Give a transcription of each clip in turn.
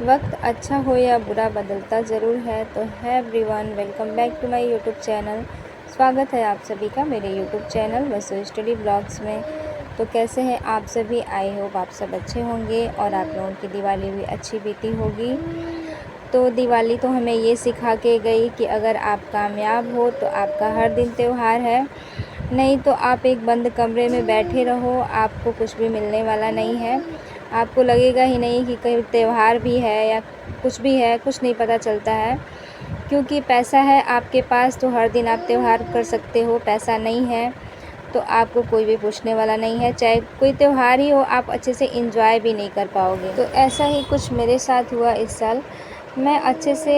वक्त अच्छा हो या बुरा बदलता ज़रूर है। तो है everyone, welcome back to my YouTube channel. स्वागत है आप सभी का मेरे YouTube channel Vasu study blogs में। तो कैसे हैं आप सभी? आई होप आप सब अच्छे होंगे और आप लोगों की दिवाली भी अच्छी बीती होगी। तो दिवाली तो हमें ये सिखा के गई कि अगर आप कामयाब हो तो आपका हर दिन त्यौहार है, नहीं तो आप एक बंद कमरे में बैठे रहो, आपको कुछ भी मिलने वाला नहीं है। आपको लगेगा ही नहीं कि कहीं त्यौहार भी है या कुछ भी है, कुछ नहीं पता चलता है। क्योंकि पैसा है आपके पास तो हर दिन आप त्यौहार कर सकते हो, पैसा नहीं है तो आपको कोई भी पूछने वाला नहीं है। चाहे कोई त्यौहार ही हो, आप अच्छे से एंजॉय भी नहीं कर पाओगे। तो ऐसा ही कुछ मेरे साथ हुआ इस साल। मैं अच्छे से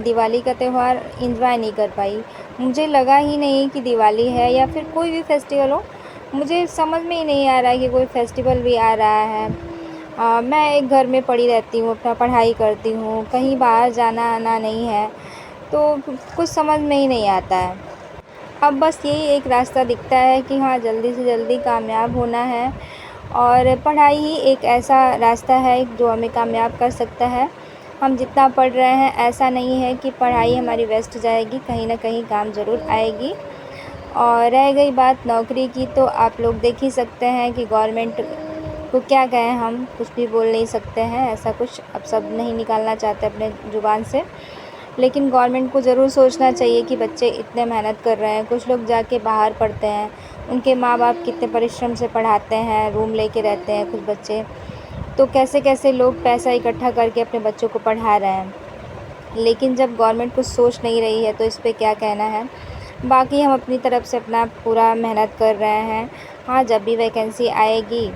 दिवाली का त्यौहार एंजॉय नहीं कर पाई। मुझे लगा ही नहीं कि दिवाली है या फिर कोई भी फेस्टिवल हो। मुझे समझ में ही नहीं आ रहा है कि कोई फेस्टिवल भी आ रहा है। मैं एक घर में पड़ी रहती हूँ, अपना पढ़ाई करती हूँ, कहीं बाहर जाना आना नहीं है, तो कुछ समझ में ही नहीं आता है। अब बस यही एक रास्ता दिखता है कि हाँ, जल्दी से जल्दी कामयाब होना है और पढ़ाई ही एक ऐसा रास्ता है जो हमें कामयाब कर सकता है। हम जितना पढ़ रहे हैं, ऐसा नहीं है कि पढ़ाई हमारी वेस्ट जाएगी, कहीं ना कहीं काम ज़रूर आएगी। और रह गई बात नौकरी की, तो आप लोग देख ही सकते हैं कि गवर्नमेंट को क्या कहें, हम कुछ भी बोल नहीं सकते हैं। ऐसा कुछ अब सब नहीं निकालना चाहते अपने ज़ुबान से, लेकिन गवर्नमेंट को ज़रूर सोचना चाहिए कि बच्चे इतने मेहनत कर रहे हैं, कुछ लोग जाके बाहर पढ़ते हैं, उनके माँ बाप कितने परिश्रम से पढ़ाते हैं, रूम लेके रहते हैं कुछ बच्चे, तो कैसे कैसे लोग पैसा इकट्ठा करके अपने बच्चों को पढ़ा रहे हैं। लेकिन जब गवर्नमेंट कुछ सोच नहीं रही है तो इस पर क्या कहना है। बाकी हम अपनी तरफ से अपना पूरा मेहनत कर रहे हैं। हाँ, जब भी वैकेंसी आएगी,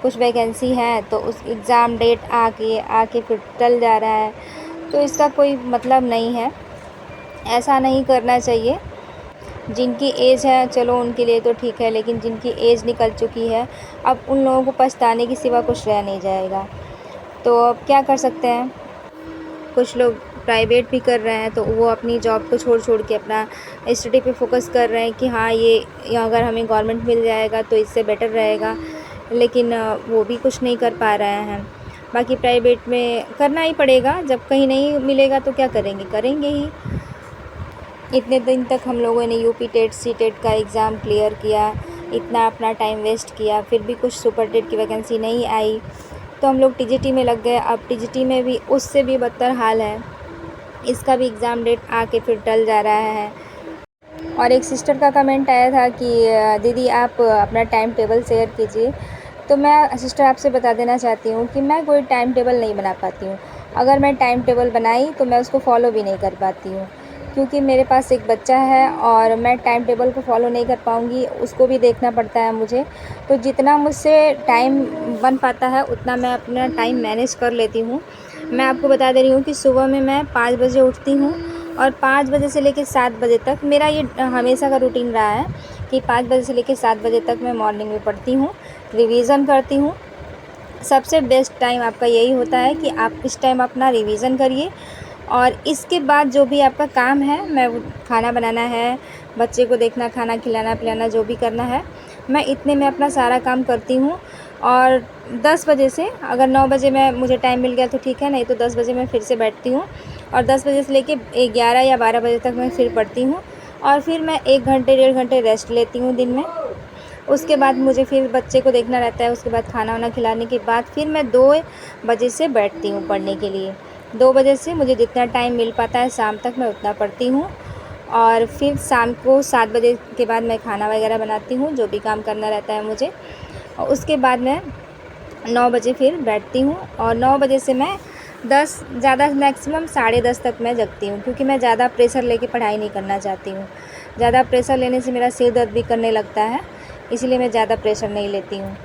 कुछ वैकेंसी है तो उस एग्ज़ाम डेट आके फिर टल जा रहा है, तो इसका कोई मतलब नहीं है। ऐसा नहीं करना चाहिए। जिनकी एज है चलो उनके लिए तो ठीक है, लेकिन जिनकी एज निकल चुकी है, अब उन लोगों को पछताने के सिवा कुछ रह नहीं जाएगा। तो अब क्या कर सकते हैं। कुछ लोग प्राइवेट भी कर रहे हैं, तो वो अपनी जॉब को छोड़ छोड़ के अपना स्टडी पे फोकस कर रहे हैं कि हाँ, ये अगर हमें गवर्नमेंट मिल जाएगा तो इससे बेटर रहेगा, लेकिन वो भी कुछ नहीं कर पा रहे हैं। बाकी प्राइवेट में करना ही पड़ेगा, जब कहीं नहीं मिलेगा तो क्या करेंगे, करेंगे ही। इतने दिन तक हम लोगों ने यूपी टेट सी टेट का एग्ज़ाम क्लियर किया, इतना अपना टाइम वेस्ट किया, फिर भी कुछ सुपर टेट की वैकेंसी नहीं आई, तो हम लोग टीजीटी में लग गए। अब टीजीटी में भी उससे भी बदतर हाल है, इसका भी एग्ज़ाम डेट आके फिर टल जा रहा है। और एक सिस्टर का कमेंट आया था कि दीदी आप अपना टाइम टेबल शेयर कीजिए। तो मैं सिस्टर आपसे बता देना चाहती हूँ कि मैं कोई टाइम टेबल नहीं बना पाती हूँ। अगर मैं टाइम टेबल बनाई तो मैं उसको फॉलो भी नहीं कर पाती हूँ, क्योंकि मेरे पास एक बच्चा है और मैं टाइम टेबल को फॉलो नहीं कर पाऊँगी, उसको भी देखना पड़ता है मुझे। तो जितना मुझसे टाइम बन पाता है उतना मैं अपना टाइम मैनेज कर लेती हूँ। मैं आपको बता दे रही हूँ कि सुबह में मैं 5 बजे उठती हूँ और 5 बजे से लेकर 7 बजे तक मेरा ये हमेशा का रूटीन रहा है कि 5 बजे से लेकर 7 बजे तक मैं मॉर्निंग में पढ़ती हूँ, रिवीज़न करती हूँ। सबसे बेस्ट टाइम आपका यही होता है कि आप इस टाइम अपना रिवीज़न करिए और इसके बाद जो भी आपका काम है, मैं खाना बनाना है, बच्चे को देखना, खाना खिलाना पिलाना, जो भी करना है, मैं इतने में अपना सारा काम करती हूँ। और 10 बजे से, अगर 9 बजे मुझे टाइम मिल गया तो ठीक है, नहीं तो 10 बजे मैं फिर से बैठती हूँ और 10 बजे से लेके 11 या 12 बजे तक मैं फिर पढ़ती हूँ और फिर मैं 1 घंटे 1.5 घंटे रेस्ट लेती हूँ दिन में। उसके बाद मुझे फिर बच्चे को देखना रहता है, उसके बाद खाना वाना खिलाने के बाद फिर मैं 2 बजे से बैठती हूँ पढ़ने के लिए। 2 बजे से मुझे जितना टाइम मिल पाता है शाम तक मैं उतना पढ़ती हूँ और फिर शाम को 7 बजे के बाद मैं खाना वगैरह बनाती हूँ, जो भी काम करना रहता है मुझे। और उसके बाद मैं 9 बजे फिर बैठती हूँ और 9 बजे से मैं 10 ज़्यादा मैक्सिमम 10:30 तक मैं जगती हूँ, क्योंकि मैं ज़्यादा प्रेशर लेके पढ़ाई नहीं करना चाहती हूँ। ज़्यादा प्रेशर लेने से मेरा सिर दर्द भी करने लगता है, इसीलिए मैं ज़्यादा प्रेशर नहीं लेती हूँ।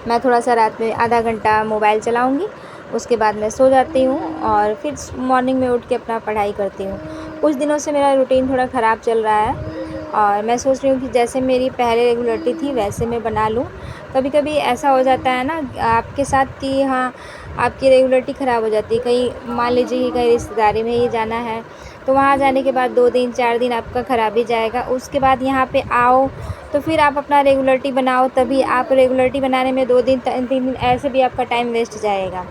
मैं थोड़ा सा रात में आधा घंटा मोबाइल चलाऊँगी, उसके बाद मैं सो जाती हूँ और फिर मॉर्निंग में उठ के अपना पढ़ाई करती हूँ। कुछ दिनों से मेरा रूटीन थोड़ा ख़राब चल रहा है और मैं सोच रही हूँ कि जैसे मेरी पहले रेगुलरिटी थी वैसे मैं बना लूँ। कभी कभी ऐसा हो जाता है ना आपके साथ कि हाँ, आपकी रेगुलरिटी ख़राब हो जाती है। कहीं मान लीजिए कि कहीं रिश्तेदारी में ही जाना है, तो वहाँ जाने के बाद 2 दिन 4 दिन आपका ख़राब ही जाएगा। उसके बाद यहाँ पे आओ तो फिर आप अपना रेगुलरिटी बनाओ, तभी आप रेगुलरिटी बनाने में 2 दिन 3 दिन ऐसे भी आपका टाइम वेस्ट जाएगा,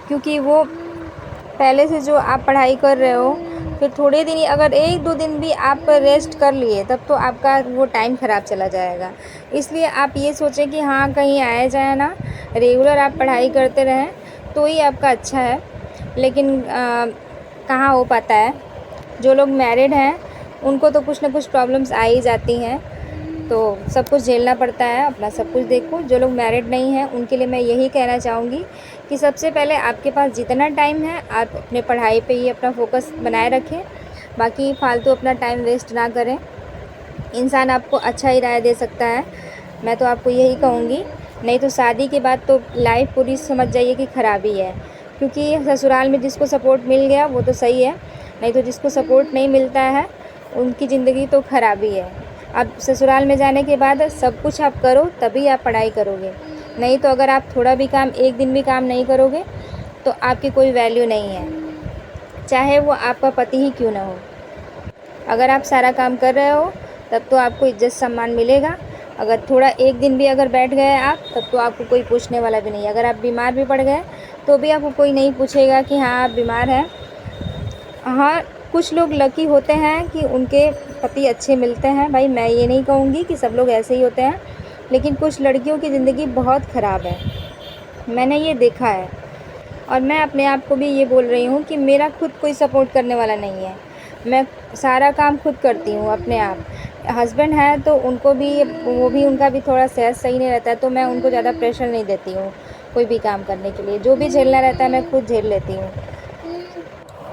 क्योंकि वो पहले से जो आप पढ़ाई कर रहे हो, फिर थोड़े दिन ही, अगर 1-2 दिन भी आप रेस्ट कर लिए तब तो आपका वो टाइम ख़राब चला जाएगा। इसलिए आप ये सोचें कि हाँ, कहीं आया जाए ना, रेगुलर आप पढ़ाई करते रहें तो ही आपका अच्छा है। लेकिन कहाँ हो पाता है। जो लोग मैरिड हैं उनको तो कुछ ना कुछ प्रॉब्लम्स आ ही जाती हैं, तो सब कुछ झेलना पड़ता है, अपना सब कुछ देखो। जो लोग मैरिड नहीं हैं उनके लिए मैं यही कहना चाहूँगी कि सबसे पहले आपके पास जितना टाइम है आप अपने पढ़ाई पे ही अपना फोकस बनाए रखें, बाकी फालतू अपना टाइम वेस्ट ना करें। इंसान आपको अच्छा ही राय दे सकता है, मैं तो आपको यही कहूँगी। नहीं तो शादी के बाद तो लाइफ पूरी समझ जाइए कि ख़राब ही है, क्योंकि ससुराल में जिसको सपोर्ट मिल गया वो तो सही है, नहीं तो जिसको सपोर्ट नहीं मिलता है उनकी ज़िंदगी तो ख़राब ही है। अब ससुराल में जाने के बाद सब कुछ आप करो तभी आप पढ़ाई करोगे, नहीं तो अगर आप थोड़ा भी काम, एक दिन भी काम नहीं करोगे तो आपकी कोई वैल्यू नहीं है, चाहे वो आपका पति ही क्यों ना हो। अगर आप सारा काम कर रहे हो तब तो आपको इज़्ज़त सम्मान मिलेगा। अगर थोड़ा एक दिन भी अगर बैठ गए आप तब तो आपको कोई पूछने वाला भी नहीं है। अगर आप बीमार भी पड़ गए तो भी आपको कोई नहीं पूछेगा कि हाँ आप बीमार हैं। हाँ, कुछ लोग लकी होते हैं कि उनके पति अच्छे मिलते हैं, भाई मैं ये नहीं कहूँगी कि सब लोग ऐसे ही होते हैं, लेकिन कुछ लड़कियों की ज़िंदगी बहुत ख़राब है, मैंने ये देखा है। और मैं अपने आप को भी ये बोल रही हूँ कि मेरा खुद कोई सपोर्ट करने वाला नहीं है, मैं सारा काम खुद करती हूँ अपने आप। हस्बैंड है तो उनको भी, वो भी, उनका भी थोड़ा सेहत सही नहीं रहता है, तो मैं उनको ज़्यादा प्रेशर नहीं देती हूँ कोई भी काम करने के लिए। जो भी झेलना रहता है मैं खुद झेल लेती हूँ।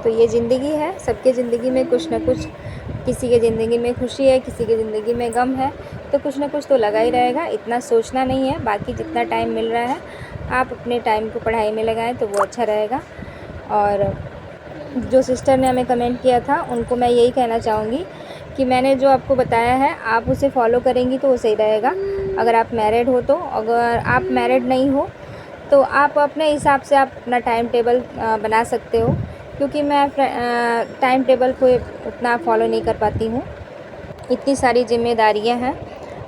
तो ये ज़िंदगी है, सबके ज़िंदगी में कुछ ना कुछ, किसी के ज़िंदगी में खुशी है, किसी की ज़िंदगी में गम है, तो कुछ ना कुछ तो लगा ही रहेगा। इतना सोचना नहीं है, बाकी जितना टाइम मिल रहा है आप अपने टाइम को पढ़ाई में लगाएं तो वो अच्छा रहेगा। और जो सिस्टर ने हमें कमेंट किया था उनको मैं यही कहना चाहूँगी कि मैंने जो आपको बताया है आप उसे फॉलो करेंगी तो वो सही रहेगा। अगर आप मैरिड हो तो, अगर आप मैरिड नहीं हो तो आप अपने हिसाब से आप अपना टाइम टेबल बना सकते हो, क्योंकि मैं टाइम टेबल को उतना फॉलो नहीं कर पाती हूँ, इतनी सारी जिम्मेदारियाँ हैं।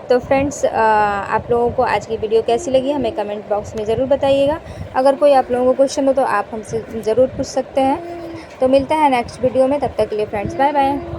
तो फ्रेंड्स, आप लोगों को आज की वीडियो कैसी लगी हमें कमेंट बॉक्स में ज़रूर बताइएगा। अगर कोई आप लोगों को क्वेश्चन हो तो आप हमसे ज़रूर पूछ सकते हैं। तो मिलता है नेक्स्ट वीडियो में, तब तक के लिए फ्रेंड्स बाय बाय।